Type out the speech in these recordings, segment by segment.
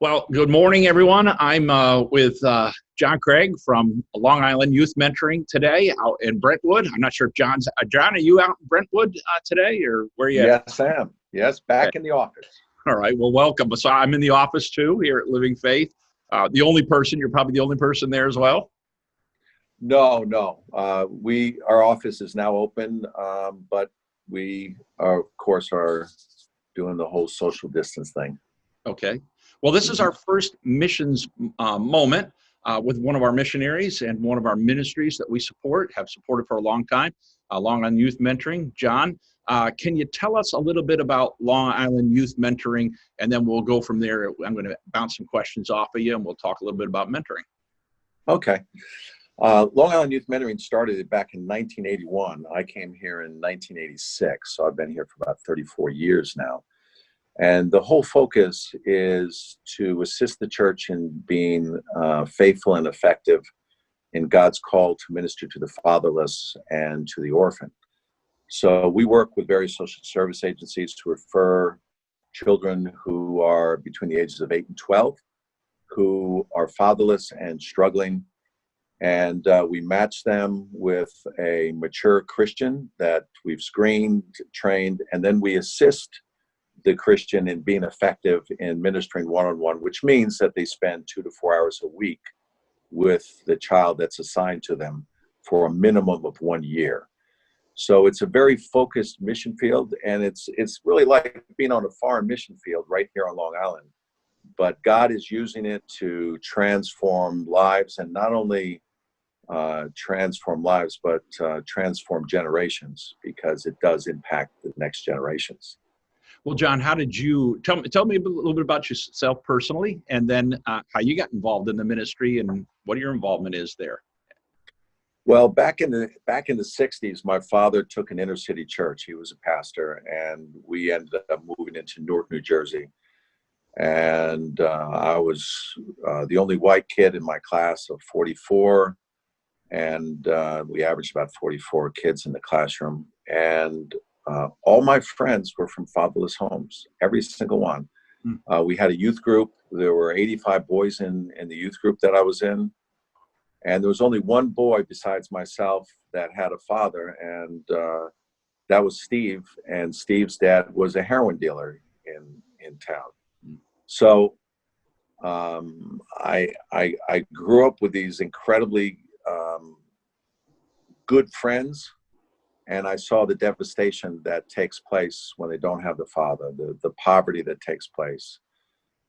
Well, good morning, everyone. I'm with John Cragg from Long Island Youth Mentoring today out in Brentwood. I'm not sure if John, are you out in Brentwood today, or where are you at? Yes, I am. Yes, back in the office. All right, well, welcome. So I'm in the office too here at Living Faith. You're probably the only person there as well? No. Our office is now open, but we are, of course, are doing the whole social distance thing. Okay. Well, this is our first missions moment with one of our missionaries and one of our ministries that we have supported for a long time, Long Island Youth Mentoring. John, can you tell us a little bit about Long Island Youth Mentoring, and then we'll go from there. I'm going to bounce some questions off of you, and we'll talk a little bit about mentoring. Okay. Long Island Youth Mentoring started back in 1981. I came here in 1986, so I've been here for about 34 years now. And the whole focus is to assist the church in being faithful and effective in God's call to minister to the fatherless and to the orphan. So we work with various social service agencies to refer children who are between the ages of 8 and 12, who are fatherless and struggling. And we match them with a mature Christian that we've screened, trained, and then we assist the Christian in being effective in ministering one-on-one, which means that they spend 2 to 4 hours a week with the child that's assigned to them for a minimum of 1 year. So it's a very focused mission field, and it's really like being on a foreign mission field right here on Long Island. But God is using it to transform lives, and not only transform lives, but transform generations, because it does impact the next generations. Well, John, how did you tell me a little bit about yourself personally, and then how you got involved in the ministry and what your involvement is there? Well, back in the 60s, my father took an inner city church. He was a pastor, and we ended up moving into Newark, New Jersey. And I was the only white kid in my class of 44, and we averaged about 44 kids in the classroom. And all my friends were from fatherless homes, every single one. We had a youth group. There were 85 boys in the youth group that I was in. And there was only one boy besides myself that had a father, and that was Steve. And Steve's dad was a heroin dealer in town. So I grew up with these incredibly good friends. And I saw the devastation that takes place when they don't have the father, the poverty that takes place,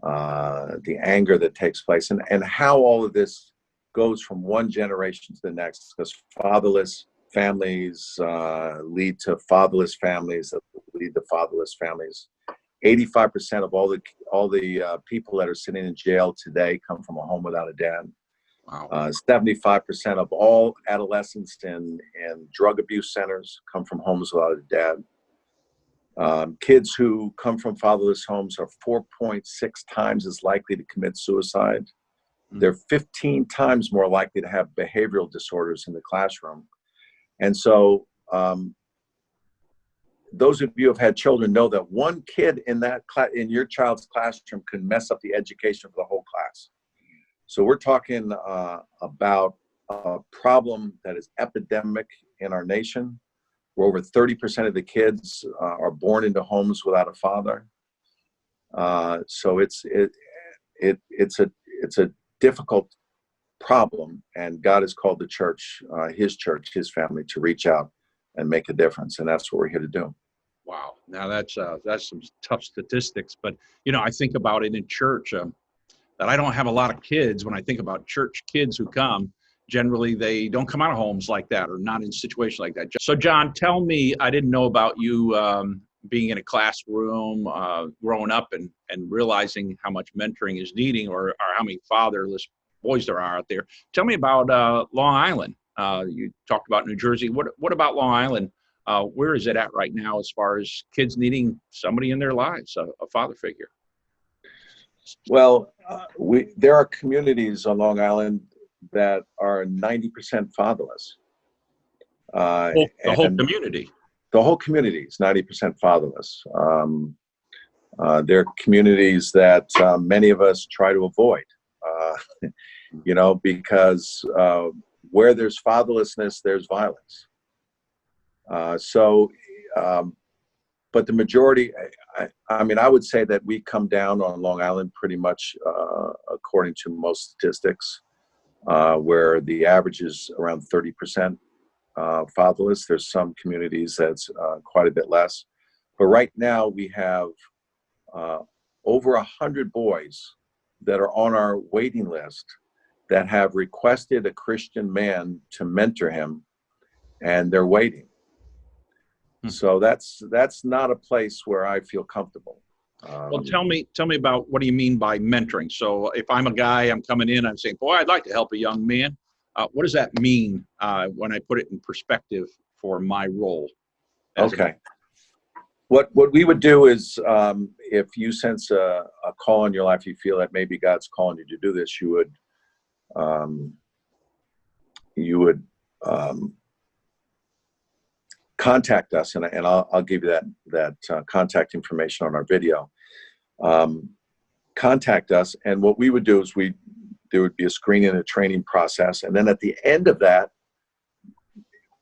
the anger that takes place, and how all of this goes from one generation to the next, because fatherless families lead to fatherless families that lead to fatherless families. 85% of all the people that are sitting in jail today come from a home without a dad. Wow. 75% of all adolescents in drug abuse centers come from homes without a dad. Kids who come from fatherless homes are 4.6 times as likely to commit suicide. They're 15 times more likely to have behavioral disorders in the classroom. And so those of you who have had children know that one kid in your child's classroom can mess up the education of the whole class. So we're talking about a problem that is epidemic in our nation, where over 30% of the kids are born into homes without a father. So it's a difficult problem, and God has called the church, his family, to reach out and make a difference, and that's what we're here to do. Wow, now that's some tough statistics, but I think about it in church. That I don't have a lot of kids. When I think about church kids who come, generally they don't come out of homes like that, or not in situations like that. So John, tell me, I didn't know about you being in a classroom, growing up and realizing how much mentoring is needing, or how many fatherless boys there are out there. Tell me about Long Island. You talked about New Jersey. What about Long Island? Where is it at right now as far as kids needing somebody in their lives, a father figure? Well, there are communities on Long Island that are 90% fatherless. The whole community? The whole community is 90% fatherless. They're communities that many of us try to avoid, because where there's fatherlessness, there's violence. But the majority, I mean, I would say that we come down on Long Island pretty much according to most statistics, where the average is around 30% fatherless. There's some communities that's quite a bit less. But right now we have over 100 boys that are on our waiting list that have requested a Christian man to mentor him, and they're waiting. So that's not a place where I feel comfortable. Well, tell me about, what do you mean by mentoring? So if I'm a guy, I'm coming in, I'm saying, boy, I'd like to help a young man. What does that mean when I put it in perspective for my role? Okay. What we would do is, if you sense a call in your life, you feel that maybe God's calling you to do this, you would contact us, and I'll give you that contact information on our video. Contact us, and what we would do is there would be a screening and a training process, and then at the end of that,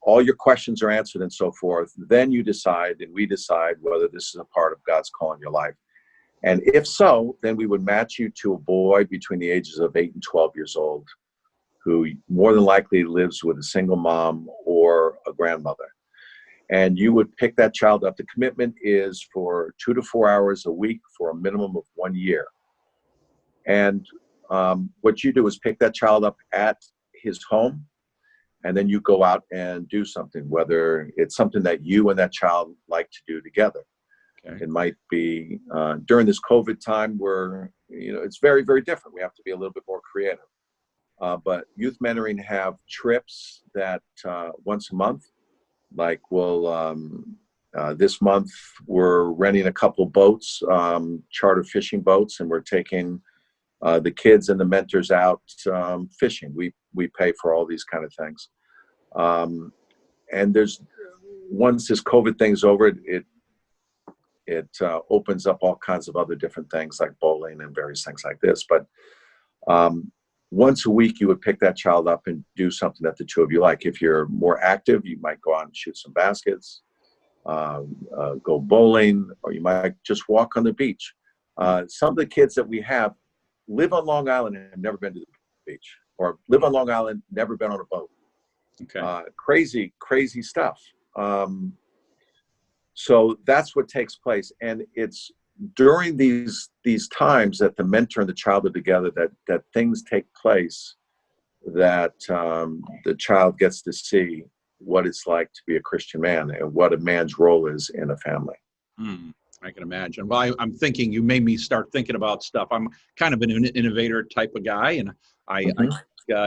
all your questions are answered and so forth. Then you decide, and we decide, whether this is a part of God's call in your life. And if so, then we would match you to a boy between the ages of 8 and 12 years old, who more than likely lives with a single mom or a grandmother. And you would pick that child up. The commitment is for 2 to 4 hours a week for a minimum of 1 year. And what you do is pick that child up at his home, and then you go out and do something, whether it's something that you and that child like to do together. Okay. It might be during this COVID time where, it's very, very different. We have to be a little bit more creative. But youth mentoring have trips that once a month, like this month we're renting a couple boats, charter fishing boats, and we're taking the kids and the mentors out fishing. We pay for all these kind of things. And once this COVID thing's over, it opens up all kinds of other different things like bowling and various things like this. But once a week, you would pick that child up and do something that the two of you like. If you're more active, you might go out and shoot some baskets, go bowling, or you might just walk on the beach. Some of the kids that we have live on Long Island and have never been to the beach, or live on Long Island, never been on a boat. Okay. Crazy stuff. So that's what takes place. And it's during these times that the mentor and the child are together, that things take place, that the child gets to see what it's like to be a Christian man and what a man's role is in a family. I can imagine. Well, I'm thinking, you made me start thinking about stuff. I'm kind of an innovator type of guy, and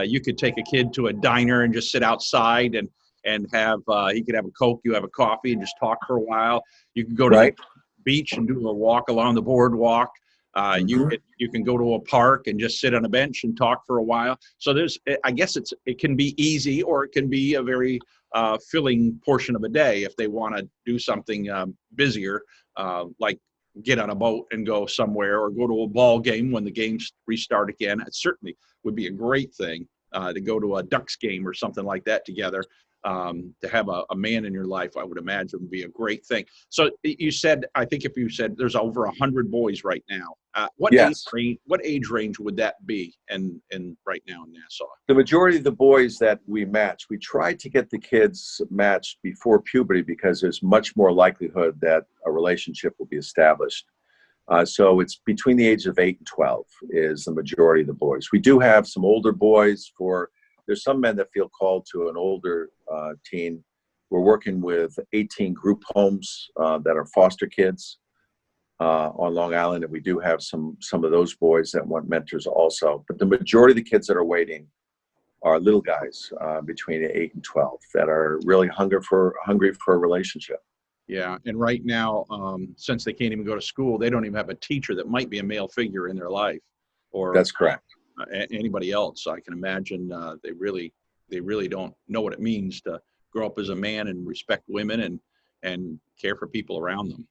you could take a kid to a diner and just sit outside and have he could have a Coke, you have a coffee, and just talk for a while. You can go to the beach and do a walk along the boardwalk. You can go to a park and just sit on a bench and talk for a while. So I guess it can be easy, or it can be a very filling portion of a day if they want to do something busier, like get on a boat and go somewhere, or go to a ball game when the games restart again. It certainly would be a great thing to go to a Ducks game or something like that together. To have a man in your life, I would imagine, would be a great thing. So you said, I think if you said there's over 100 boys right now, what age range would that be in right now in Nassau? The majority of the boys that we match, we try to get the kids matched before puberty, because there's much more likelihood that a relationship will be established. So it's between the age of 8 and 12 is the majority of the boys. We do have some older boys. There's some men that feel called to an older teen. We're working with 18 group homes that are foster kids on Long Island, and we do have some of those boys that want mentors also. But the majority of the kids that are waiting are little guys between 8 and 12 that are really hungry for a relationship. Yeah, and right now, since they can't even go to school, they don't even have a teacher that might be a male figure in their life. Or that's correct. Anybody else. I can imagine they really don't know what it means to grow up as a man and respect women and care for people around them.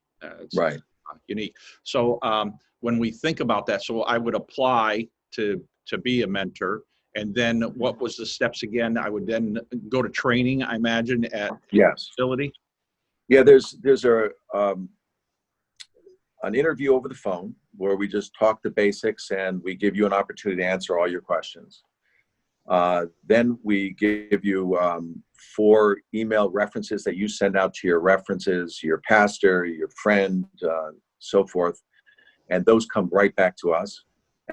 Right. unique. So when we think about that, so I would apply to be a mentor. And then what was the steps again? I would then go to training, I imagine, at Yes. facility. Yeah, there's an interview over the phone where we just talk the basics and we give you an opportunity to answer all your questions. Then we give you 4 email references that you send out to your references, your pastor, your friend, so forth. And those come right back to us.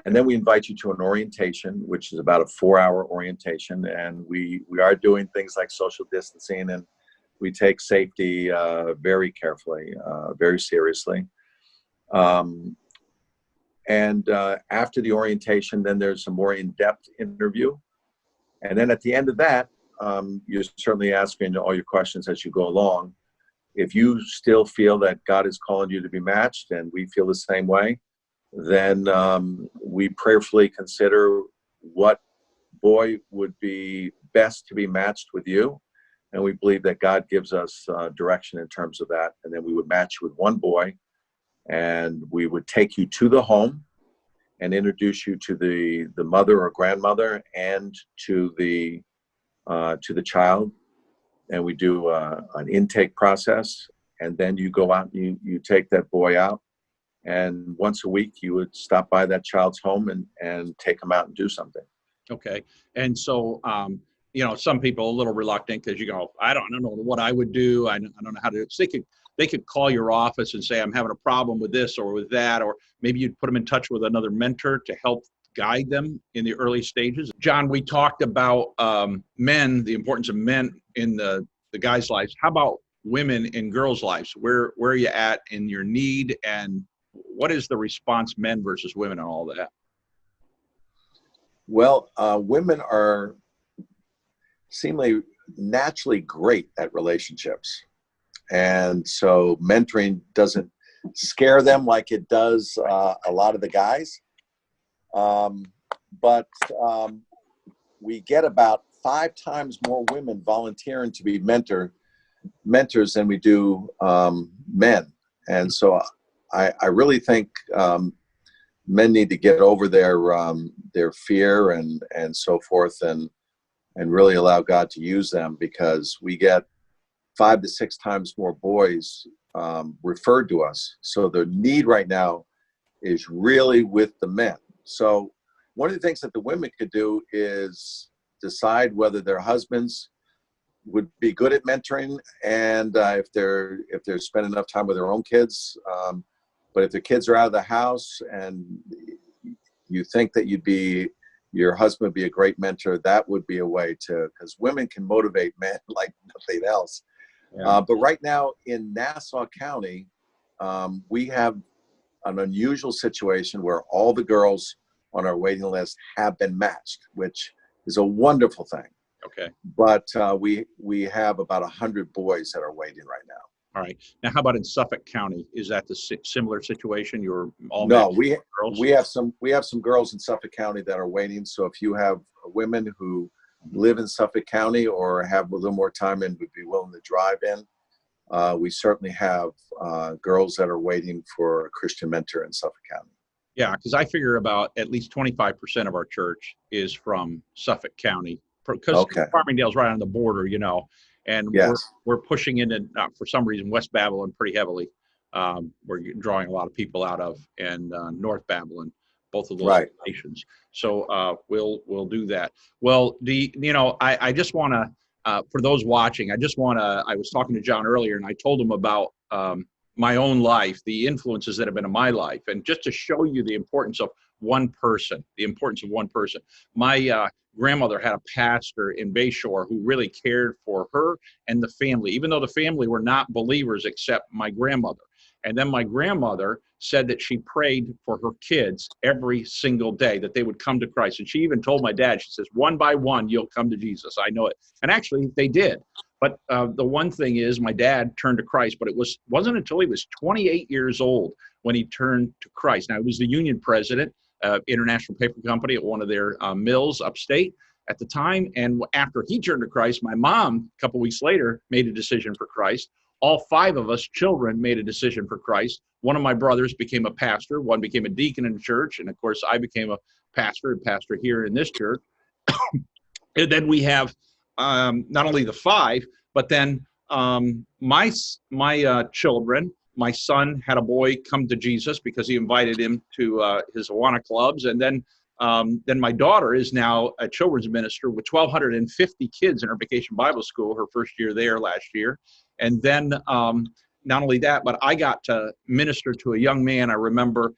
And then we invite you to an orientation, which is about a 4-hour orientation. And we are doing things like social distancing, and we take safety very carefully, very seriously. And after the orientation, then there's a more in-depth interview. And then at the end of that, you're certainly asking all your questions as you go along. If you still feel that God is calling you to be matched, and we feel the same way, then we prayerfully consider what boy would be best to be matched with you. And we believe that God gives us direction in terms of that. And then we would match you with one boy, and we would take you to the home and introduce you to the mother or grandmother and to the child. And we do an intake process. And then you go out and you take that boy out. And once a week, you would stop by that child's home and take them out and do something. Okay. And so, some people are a little reluctant because you go, I don't know what I would do. I don't know how to do it. So they could call your office and say, I'm having a problem with this or with that, or maybe you'd put them in touch with another mentor to help guide them in the early stages. John, we talked about men, the importance of men in the guys' lives. How about women in girls' lives? Where are you at in your need, and what is the response, men versus women, and all that? Well, women are seemingly naturally great at relationships. And so mentoring doesn't scare them like it does a lot of the guys. But we get about 5 times more women volunteering to be mentors than we do men. And so I really think men need to get over their fear and so forth, and really allow God to use them, because we get 5 to 6 times more boys referred to us. So the need right now is really with the men. So one of the things that the women could do is decide whether their husbands would be good at mentoring, and if they're spending enough time with their own kids. But if the kids are out of the house and you think that your husband would be a great mentor, that would be a way to, because women can motivate men like nothing else. Yeah. But right now in Nassau County, we have an unusual situation where all the girls on our waiting list have been matched, which is a wonderful thing. Okay. But we have about 100 boys that are waiting right now. All right. Now, how about in Suffolk County? Is that the similar situation? You're all no. Girls? We have some girls in Suffolk County that are waiting. So if you have women who live in Suffolk County or have a little more time and would be willing to drive in, we certainly have girls that are waiting for a Christian mentor in Suffolk County. Yeah, because I figure about at least 25% of our church is from Suffolk County, because Farmingdale's right on the border, and yes. we're pushing into, for some reason, West Babylon pretty heavily. We're drawing a lot of people out of, and North Babylon, both of those locations. So we'll do that. Well, I just want to, for those watching, I was talking to John earlier, and I told him about my own life, the influences that have been in my life, and just to show you the importance of one person. My grandmother had a pastor in Bayshore who really cared for her and the family, even though the family were not believers except my grandmother. And then my grandmother said that she prayed for her kids every single day, that they would come to Christ. And she even told my dad, she says, one by one, you'll come to Jesus. I know it. And actually, they did. But the one thing is, my dad turned to Christ, but it wasn't until he was 28 years old when he turned to Christ. Now, he was the union president, International Paper Company, at one of their mills upstate at the time. And after he turned to Christ, my mom, a couple weeks later, made a decision for Christ. all 5 of us children made a decision for Christ. One of my brothers became a pastor, one became a deacon in the church, and of course I became a pastor here in this church. And then we have not only the 5, but then my children. My son had a boy come to Jesus because he invited him to his Awana clubs, and then my daughter is now a children's minister with 1,250 kids in her vacation Bible school, her first year there last year. And then not only that, but I got to minister to a young man I remember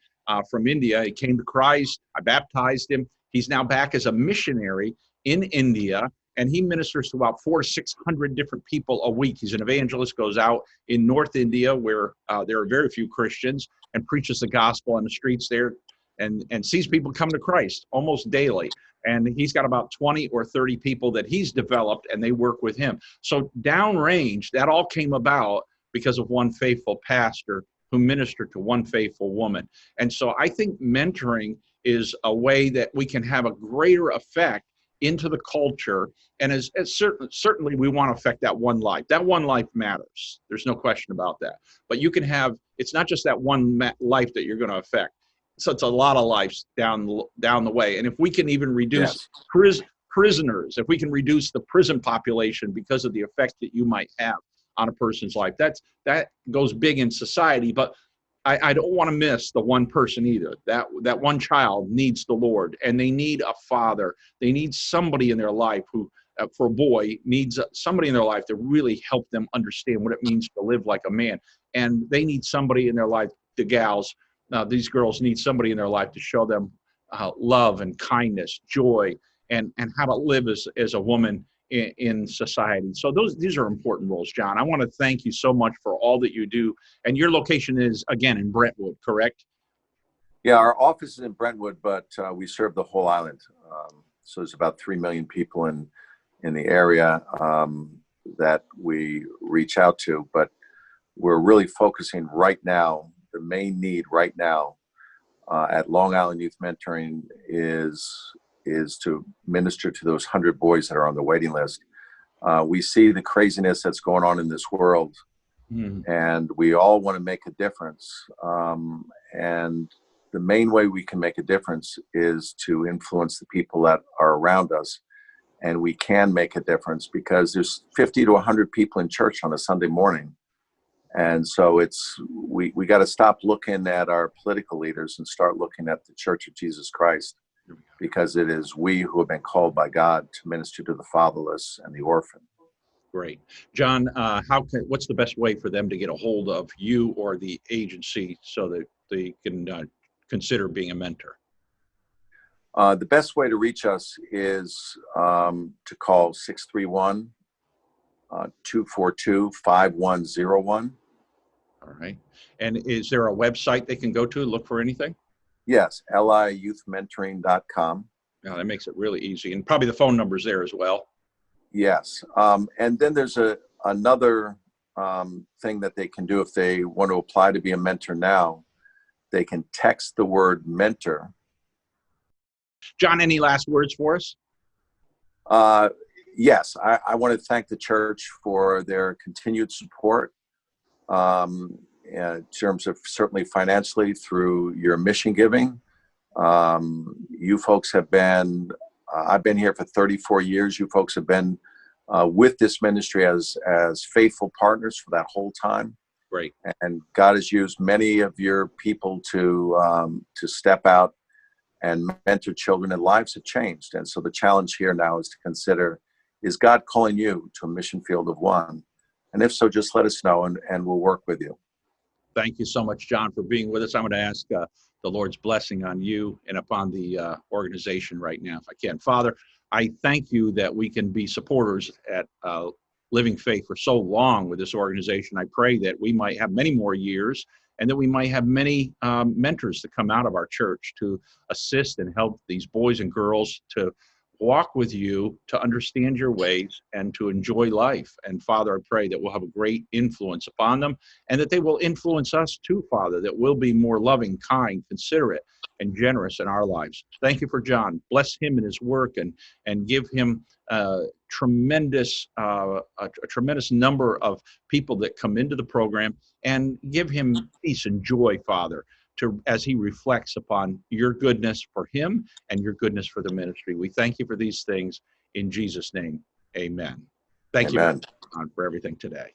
from India. He came to Christ. I baptized him. He's now back as a missionary in India, and he ministers to about 400 to 600 different people a week. He's an evangelist, goes out in North India where there are very few Christians, and preaches the gospel on the streets there, and sees people come to Christ almost daily. And he's got about 20 or 30 people that he's developed, and they work with him. So downrange, that all came about because of one faithful pastor who ministered to one faithful woman. And so I think mentoring is a way that we can have a greater effect into the culture. And as certainly we want to affect that one life. That one life matters. There's no question about that. But you can have, it's not just that one life that you're going to affect. So it's a lot of lives down the way. And if we can even reduce prisoners, if we can reduce the prison population because of the effect that you might have on a person's life, that goes big in society. But I don't want to miss the one person either. That one child needs the Lord, and they need a father. They need somebody in their life who, for a boy, needs somebody in their life to really help them understand what it means to live like a man. And they need somebody in their life, the gals, these girls need somebody in their life to show them love and kindness, joy, and how to live as a woman in society. So these are important roles, John. I want to thank you so much for all that you do. And your location is, again, in Brentwood, correct? Yeah, our office is in Brentwood, but we serve the whole island. So there's about 3 million people in the area that we reach out to. But we're really focusing right now, the main need right now at Long Island Youth Mentoring is to minister to those 100 boys that are on the waiting list. We see the craziness that's going on in this world, and we all want to make a difference. And the main way we can make a difference is to influence the people that are around us. And we can make a difference because there's 50 to 100 people in church on a Sunday morning. And so we got to stop looking at our political leaders and start looking at the Church of Jesus Christ, because it is we who have been called by God to minister to the fatherless and the orphan. Great. John, what's the best way for them to get a hold of you or the agency so that they can consider being a mentor? The best way to reach us is to call 631-242-5101. All right. And is there a website they can go to look for anything? Yes, liyouthmentoring.com. Yeah, that makes it really easy. And probably the phone number's there as well. Yes. And then there's another thing that they can do if they want to apply to be a mentor now. They can text the word mentor. John, any last words for us? Yes, I want to thank the church for their continued support in terms of certainly financially through your mission giving. You folks have been, I've been here for 34 years. You folks have been with this ministry as faithful partners for that whole time. Great. And God has used many of your people to step out and mentor children, and lives have changed. And so the challenge here now is to consider, is God calling you to a mission field of one? And if so, just let us know and we'll work with you. Thank you so much, John, for being with us. I'm going to ask the Lord's blessing on you and upon the organization right now, if I can. Father, I thank you that we can be supporters at Living Faith for so long with this organization. I pray that we might have many more years and that we might have many mentors to come out of our church to assist and help these boys and girls to walk with you, to understand your ways, and to enjoy life. And Father, I pray that we'll have a great influence upon them and that they will influence us too, Father, that we'll be more loving, kind, considerate, and generous in our lives. Thank you for John. Bless him in his work, and give him a tremendous number of people that come into the program, and give him peace and joy, Father, as he reflects upon your goodness for him and your goodness for the ministry. We thank you for these things in Jesus' name. Amen. Thank Amen. you for everything today.